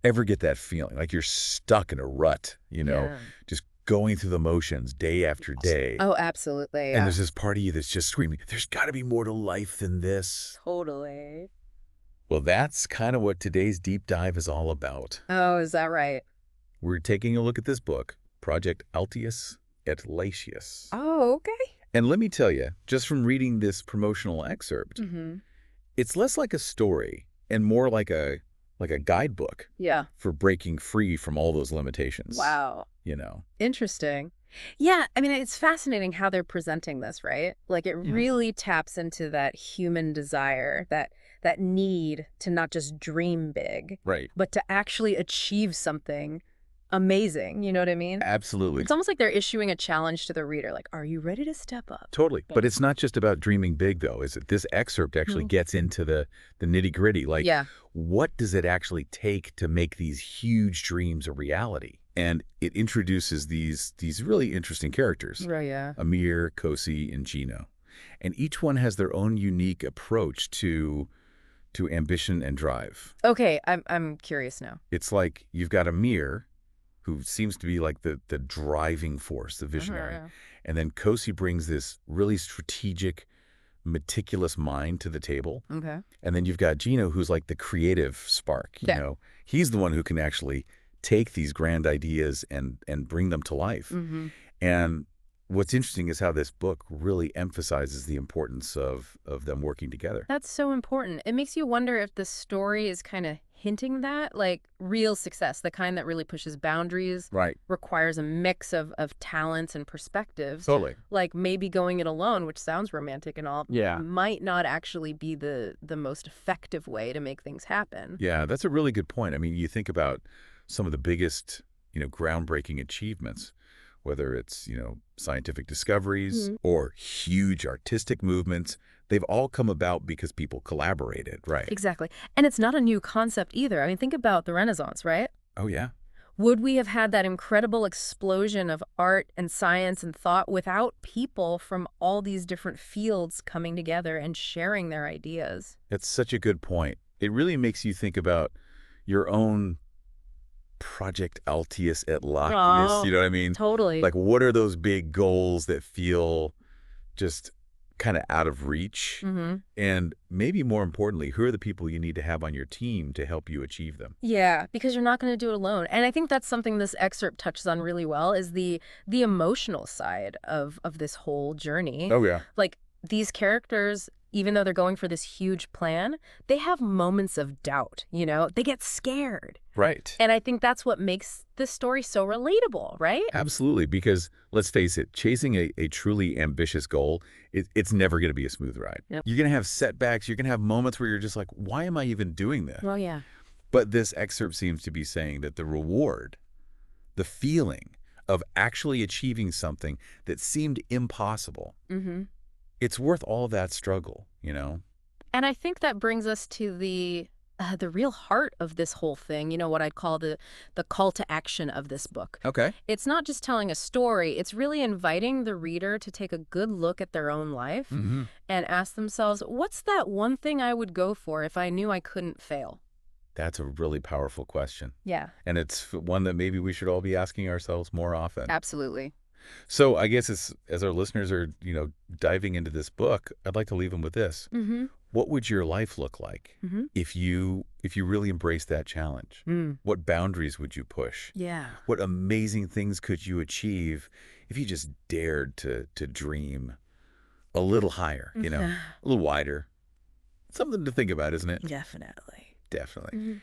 Ever get that feeling like you're stuck in a rut, Yeah. just going through the motions day after day? Oh, absolutely. And Yeah. there's this part of you that's just screaming, there's got to be more to life than this. Totally. Well, that's kind of what today's deep dive is all about. Oh, is that right? We're taking a look at this book, Project Altius et Latius. Oh, okay. And let me tell you, just from reading this promotional excerpt, Mm-hmm. it's less like a story and more like a guidebook Yeah. for breaking free from all those limitations, Wow. you know. Interesting. Yeah, I mean, it's fascinating how they're presenting this, right? Like it Yeah. really taps into that human desire, that need to not just dream big, Right. but to actually achieve something amazing. You know what I mean? Absolutely. It's almost like they're issuing a challenge to the reader, like, are you ready to step up? Totally. Yeah. But it's not just about dreaming big, though, is it? This excerpt actually Mhm. gets into the nitty-gritty. Like, Yeah. what does it actually take to make these huge dreams a reality? And it introduces these really interesting characters, Right, yeah. Ameer, Khosi, and Gino. And each one has their own unique approach to ambition and drive. Okay, I'm curious now. It's like you've got Ameer, who seems to be like the driving force, the visionary. Uh-huh. And then Kosi brings this really strategic, meticulous mind to the table. Okay. And then you've got Gino, who's like the creative spark, Yeah. He's the one who can actually take these grand ideas and bring them to life. Mm-hmm. And what's interesting is how this book really emphasizes the importance of them working together. That's so important. It makes you wonder if the story is kind of hinting that, like real success, the kind that really pushes boundaries, Right. requires a mix of talents and perspectives. Totally. Like maybe going it alone, which sounds romantic and all, Yeah. might not actually be the most effective way to make things happen. Yeah, that's a really good point. I mean, you think about some of the biggest, groundbreaking achievements, whether it's, scientific discoveries Mhm. or huge artistic movements, they've all come about because people collaborated, right? Exactly. And it's not a new concept either. I mean, think about the Renaissance, right? Oh, yeah. Would we have had that incredible explosion of art and science and thought without people from all these different fields coming together and sharing their ideas? That's such a good point. It really makes you think about your own Project Altius et Latius, Oh, you know what I mean? totally. Like, what are those big goals that feel just kind of out of reach? Mm-hmm. And maybe more importantly, who are the people you need to have on your team to help you achieve them? Yeah, because you're not going to do it alone. And I think that's something this excerpt touches on really well is the emotional side of this whole journey. Oh, yeah. Like these characters, even though they're going for this huge plan, they have moments of doubt, They get scared. Right. And I think that's what makes this story so relatable, right? Absolutely, because let's face it, chasing a truly ambitious goal, it's never going to be a smooth ride. Yep. You're going to have setbacks. You're going to have moments where you're just like, why am I even doing this? Well, yeah. But this excerpt seems to be saying that the reward, the feeling of actually achieving something that seemed impossible, Mm-hmm. it's worth all that struggle. And I think that brings us to the real heart of this whole thing, what I'd call the call to action of this book. Okay. It's not just telling a story, it's really inviting the reader to take a good look at their own life Mm-hmm. and ask themselves, what's that one thing I would go for if I knew I couldn't fail? That's a really powerful question. Yeah, And it's one that maybe we should all be asking ourselves more often. absolutely. So I guess as our listeners are, diving into this book, I'd like to leave them with this. Mm-hmm. What would your life look like Mm-hmm. if you really embraced that challenge? Mm. What boundaries would you push? Yeah. What amazing things could you achieve if you just dared to dream a little higher, a little wider? Something to think about, isn't it? Definitely. Definitely. Mhm.